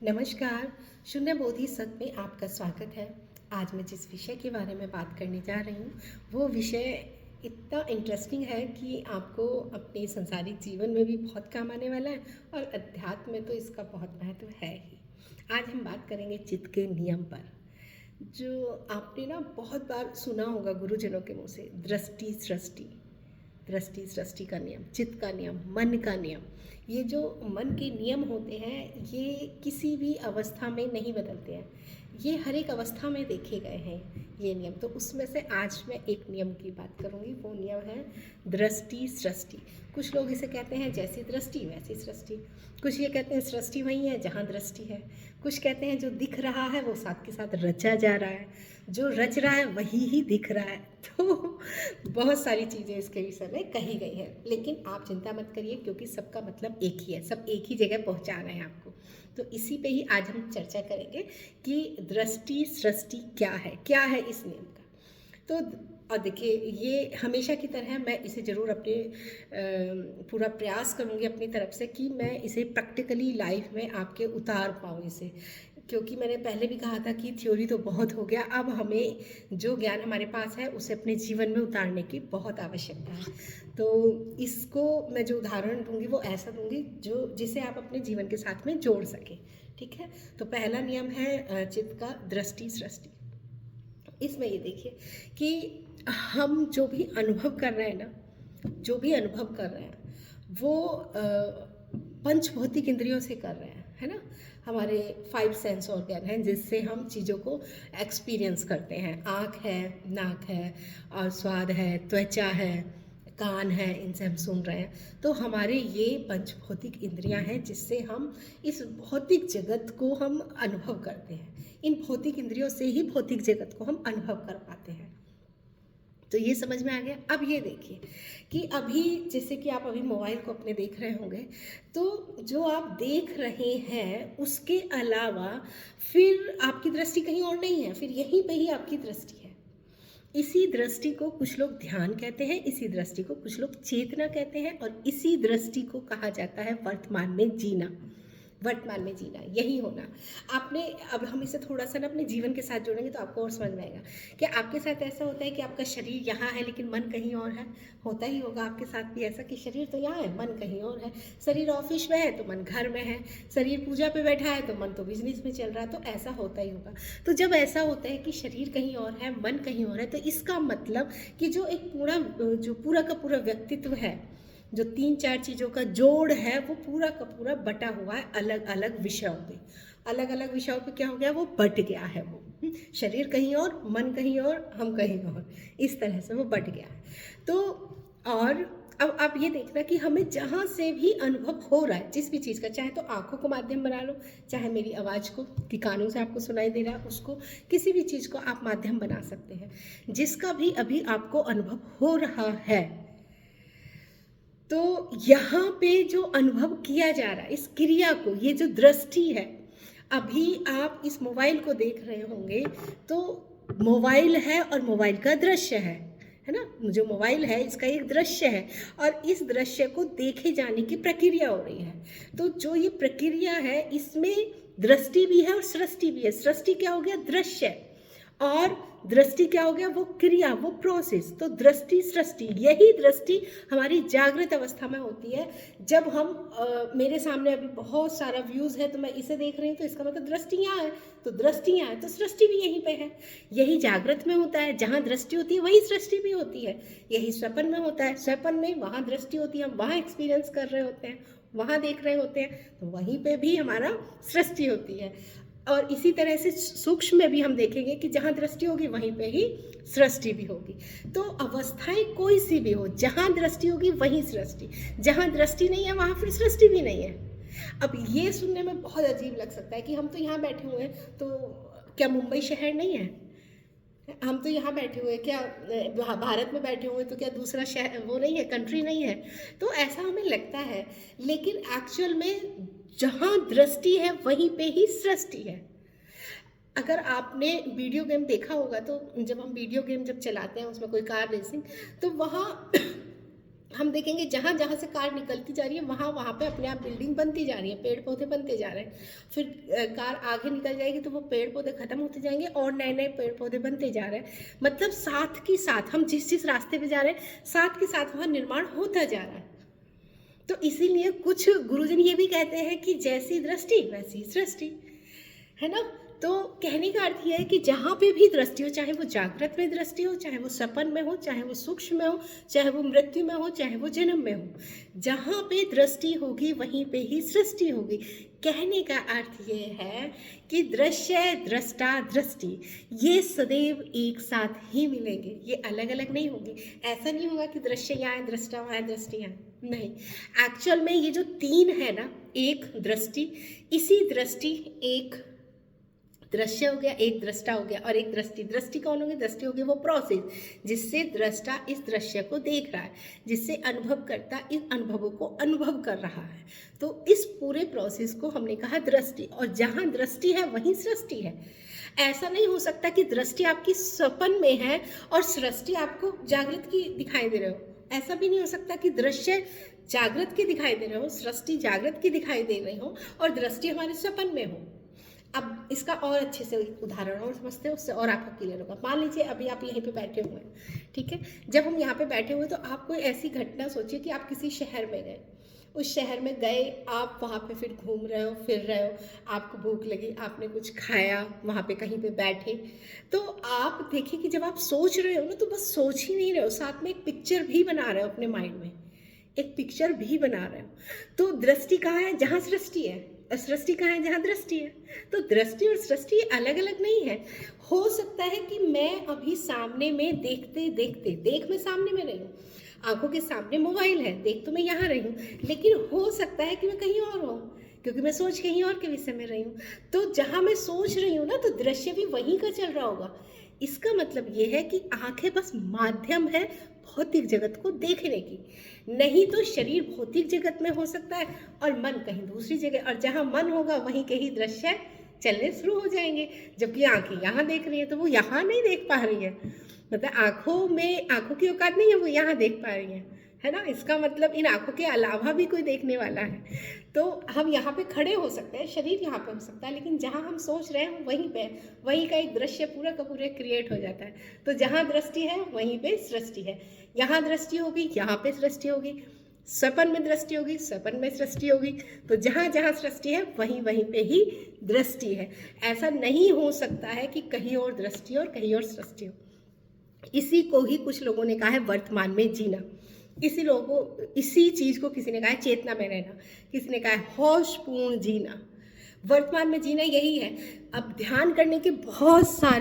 नमस्कार। शून्य बोधि सत्व में आपका स्वागत है। आज मैं जिस विषय के बारे में बात करने जा रही हूँ वो विषय इतना इंटरेस्टिंग है कि आपको अपने संसारिक जीवन में भी बहुत काम आने वाला है और अध्यात्म में तो इसका बहुत महत्व है ही। आज हम बात करेंगे चित्त के नियम पर, जो आपने बहुत बार सुना होगा गुरुजनों के मुँह से। दृष्टि सृष्टि, दृष्टि सृष्टि का नियम, चित्त का नियम, मन का नियम। ये जो मन के नियम होते हैं ये किसी भी अवस्था में नहीं बदलते हैं, ये हर एक अवस्था में देखे गए हैं ये नियम। तो उसमें से आज मैं एक नियम की बात करूँगी, वो नियम है दृष्टि सृष्टि। कुछ लोग इसे कहते हैं जैसी दृष्टि वैसी सृष्टि, कुछ ये कहते हैं सृष्टि वही है जहाँ दृष्टि है, कुछ कहते हैं जो दिख रहा है वो साथ के साथ रचा जा रहा है, जो रच रहा है वही ही दिख रहा है। तो बहुत सारी चीज़ें इसके विषय में कही गई हैं, लेकिन आप चिंता मत करिए क्योंकि सबका मतलब एक ही है, सब एक ही जगह पहुंचा रहे हैं आपको। तो इसी पे ही आज हम चर्चा करेंगे कि दृष्टि सृष्टि क्या है इस नियम का। तो और देखिए, ये हमेशा की तरह मैं इसे ज़रूर अपने पूरा प्रयास करूँगी अपनी तरफ से कि मैं इसे प्रैक्टिकली लाइफ में आपके उतार पाऊँ इसे, क्योंकि मैंने पहले भी कहा था कि थ्योरी तो बहुत हो गया, अब हमें जो ज्ञान हमारे पास है उसे अपने जीवन में उतारने की बहुत आवश्यकता है। तो इसको मैं जो उदाहरण दूंगी वो ऐसा दूंगी जो जिसे आप अपने जीवन के साथ में जोड़ सकें। ठीक है, तो पहला नियम है चित्त का दृष्टि सृष्टि। इसमें ये देखिए कि हम जो भी अनुभव कर रहे हैं जो भी अनुभव कर रहे हैं वो पंच भौतिक इंद्रियों से कर रहे हैं, है ना। हमारे 5 सेंस ऑर्गन हैं जिससे हम चीज़ों को एक्सपीरियंस करते हैं। आँख है, नाक है, और स्वाद है, त्वचा है, कान है, इनसे हम सुन रहे हैं। तो हमारे ये पंच भौतिक इंद्रियां हैं जिससे हम इस भौतिक जगत को हम अनुभव करते हैं। इन भौतिक इंद्रियों से ही भौतिक जगत को हम अनुभव कर पाते हैं। तो ये समझ में आ गया। अब ये देखिए कि अभी जैसे कि आप अभी मोबाइल को अपने देख रहे होंगे, तो जो आप देख रहे हैं उसके अलावा फिर आपकी दृष्टि कहीं और नहीं है, फिर यहीं पे ही आपकी दृष्टि है। इसी दृष्टि को कुछ लोग ध्यान कहते हैं, इसी दृष्टि को कुछ लोग चेतना कहते हैं, और इसी दृष्टि को कहा जाता है वर्तमान में जीना। वर्तमान में जीना, यही होना। आपने अब हम इसे थोड़ा सा अपने जीवन के साथ जोड़ेंगे तो आपको और समझ में आएगा कि आपके साथ ऐसा होता है कि आपका शरीर यहाँ है लेकिन मन कहीं और है। होता ही होगा आपके साथ भी ऐसा कि शरीर तो यहाँ है, मन कहीं और है। शरीर ऑफिस में है तो मन घर में है, शरीर पूजा पे बैठा है तो मन तो बिजनेस में चल रहा है। तो ऐसा होता ही होगा। तो जब ऐसा होता है कि शरीर कहीं और है, मन कहीं और है, तो इसका मतलब कि जो एक पूरा का पूरा व्यक्तित्व है, जो 3-4 चीज़ों का जोड़ है, वो पूरा का पूरा बटा हुआ है अलग अलग विषयों पे। अलग अलग विषयों पे क्या हो गया, वो बट गया है। वो शरीर कहीं और, मन कहीं और, हम कहीं और, इस तरह से वो बट गया है। तो और अब आप ये देखना कि हमें जहाँ से भी अनुभव हो रहा है जिस भी चीज़ का, चाहे तो आँखों को माध्यम बना लो, चाहे मेरी आवाज़ को कि कानों से आपको सुनाई दे रहा है उसको, किसी भी चीज़ को आप माध्यम बना सकते हैं। जिसका भी अभी आपको अनुभव हो रहा है, तो यहाँ पे जो अनुभव किया जा रहा है इस क्रिया को, ये जो दृष्टि है, अभी आप इस मोबाइल को देख रहे होंगे तो मोबाइल है और मोबाइल का दृश्य है ना। जो मोबाइल है इसका एक दृश्य है और इस दृश्य को देखे जाने की प्रक्रिया हो रही है। तो जो ये प्रक्रिया है इसमें दृष्टि भी है और सृष्टि भी है। सृष्टि क्या हो गया, दृश्य, और दृष्टि क्या हो गया, वो क्रिया, वो प्रोसेस। तो दृष्टि सृष्टि, यही दृष्टि हमारी जागृत अवस्था में होती है। जब हम मेरे सामने अभी बहुत सारा व्यूज़ है तो मैं इसे देख रही हूँ, तो इसका मतलब दृष्टि यहाँ है, तो दृष्टि यहाँ है, तो सृष्टि भी यहीं पे है। यही जागृत में होता है, जहाँ दृष्टि होती है वहीं सृष्टि भी होती है। यही स्वप्न में होता है, स्वप्न में वहाँ दृष्टि होती है, हम वहाँ एक्सपीरियंस कर रहे होते हैं, वहाँ देख रहे होते हैं, तो वहीं पे भी हमारा सृष्टि होती है। और इसी तरह से सूक्ष्म में भी हम देखेंगे कि जहाँ दृष्टि होगी वहीं पे ही सृष्टि भी होगी। तो अवस्थाएं कोई सी भी हो, जहाँ दृष्टि होगी वहीं सृष्टि, जहाँ दृष्टि नहीं है वहाँ फिर सृष्टि भी नहीं है। अब ये सुनने में बहुत अजीब लग सकता है कि हम तो यहाँ बैठे हुए हैं, तो क्या मुंबई शहर नहीं है? हम तो यहाँ बैठे हुए, क्या भारत में बैठे हुए, तो क्या दूसरा शहर वो नहीं है, कंट्री नहीं है? तो ऐसा हमें लगता है, लेकिन एक्चुअल में जहाँ दृष्टि है वहीं पे ही सृष्टि है। अगर आपने वीडियो गेम देखा होगा तो जब हम वीडियो गेम जब चलाते हैं उसमें कोई कार रेसिंग, तो वहाँ हम देखेंगे जहाँ जहाँ से कार निकलती जा रही है वहाँ वहाँ पे अपने आप बिल्डिंग बनती जा रही है, पेड़ पौधे बनते जा रहे हैं। फिर कार आगे निकल जाएगी तो वो पेड़ पौधे खत्म होते जाएंगे और नए नए पेड़ पौधे बनते जा रहे हैं। मतलब साथ के साथ हम जिस रास्ते पे जा रहे हैं साथ के साथ वहाँ निर्माण होता जा रहा है। तो इसीलिए कुछ गुरुजन ये भी कहते हैं कि जैसी दृष्टि वैसी सृष्टि, है ना। तो कहने का अर्थ यह है कि जहाँ पे भी दृष्टि हो, चाहे वो जागृत में दृष्टि हो, चाहे वो सपन में हो, चाहे वो सूक्ष्म में हो, चाहे वो मृत्यु में हो, चाहे वो जन्म में हो, जहाँ पे दृष्टि होगी वहीं पे ही सृष्टि होगी। कहने का अर्थ ये है कि दृश्य, दृष्टा, दृष्टि ये सदैव एक साथ ही मिलेंगे, ये अलग अलग नहीं होंगे। ऐसा नहीं होगा कि दृश्य यहाँ है, दृष्टा वहाँ है, दृष्टि यहाँ, नहीं। एक्चुअल में ये जो तीन है ना, एक दृष्टि, इसी दृष्टि एक दृश्य हो गया, एक दृष्टा हो गया और एक दृष्टि। दृष्टि कौन होगी? दृष्टि होगी वो प्रोसेस जिससे दृष्टा इस दृश्य को देख रहा है, जिससे अनुभवकर्ता इस अनुभवों को अनुभव कर रहा है। तो इस पूरे प्रोसेस को हमने कहा दृष्टि, और जहाँ दृष्टि है वहीं सृष्टि है। ऐसा नहीं हो सकता कि दृष्टि आपकी सपन में है और सृष्टि आपको जागृत की दिखाई दे रहे हो। ऐसा भी नहीं हो सकता कि दृश्य जागृत की दिखाई दे रहे हो, सृष्टि जागृत की दिखाई दे रही हो और दृष्टि हमारे सपन में हो। अब इसका और अच्छे से उदाहरण और समझते हैं, उससे और आपको क्लियर होगा। मान लीजिए अभी आप यहीं पे बैठे हुए हैं, ठीक है। जब हम यहाँ पे बैठे हुए तो आप कोई ऐसी घटना सोचिए कि आप किसी शहर में गए, उस शहर में गए, आप वहाँ पे फिर घूम रहे हो, फिर रहे हो, आपको भूख लगी, आपने कुछ खाया, वहाँ पे कहीं पे बैठे। तो आप देखिए कि जब आप सोच रहे हो ना तो बस सोच ही नहीं रहे हो, साथ में एक पिक्चर भी बना रहे हो अपने माइंड में, एक पिक्चर भी बना रहे हो। तो दृष्टि कहाँ है? जहाँ सृष्टि है। और सृष्टि कहाँ है? जहाँ दृष्टि है। तो दृष्टि और सृष्टि अलग अलग नहीं है। हो सकता है कि मैं अभी सामने में देखते देखते, देख मैं सामने में रही हूँ, आंखों के सामने मोबाइल है, देख तो मैं यहाँ रही हूँ, लेकिन हो सकता है कि मैं कहीं और हूँ क्योंकि मैं सोच कहीं और के विषय में रही हूँ। तो जहाँ मैं सोच रही हूँ ना तो दृश्य भी वहीं का चल रहा होगा। इसका मतलब ये है कि आंखें बस माध्यम है भौतिक जगत को देखने की, नहीं तो शरीर भौतिक जगत में हो सकता है और मन कहीं दूसरी जगह, और जहाँ मन होगा वहीं के ही दृश्य चलने शुरू हो जाएंगे। जबकि आंखें यहाँ देख रही है तो वो यहाँ नहीं देख पा रही है, मतलब आंखों में आंखों की औकात नहीं है, वो यहाँ देख पा रही है ना। इसका मतलब इन आंखों के अलावा भी कोई देखने वाला है। तो हम यहाँ पे खड़े हो सकते हैं, शरीर यहाँ पे हो सकता है, लेकिन जहाँ हम सोच रहे हैं वहीं पे, वहीं का एक दृश्य पूरा का पूरा क्रिएट हो जाता है। तो जहाँ दृष्टि है वहीं पे सृष्टि है। यहाँ दृष्टि होगी, यहाँ पे सृष्टि होगी, सपन में दृष्टि होगी, सपन में सृष्टि होगी। तो जहाँ जहाँ सृष्टि है वहीं वहीं पे ही दृष्टि है। ऐसा नहीं हो सकता है कि कहीं और दृष्टि और कहीं और सृष्टि हो। इसी को ही कुछ लोगों ने कहा है वर्तमान में जीना। इसी चीज़ को किसी ने कहा है चेतना में रहना, किसी ने कहा है होशपूर्ण जीना। वर्तमान में जीना यही है। अब ध्यान करने के बहुत सारे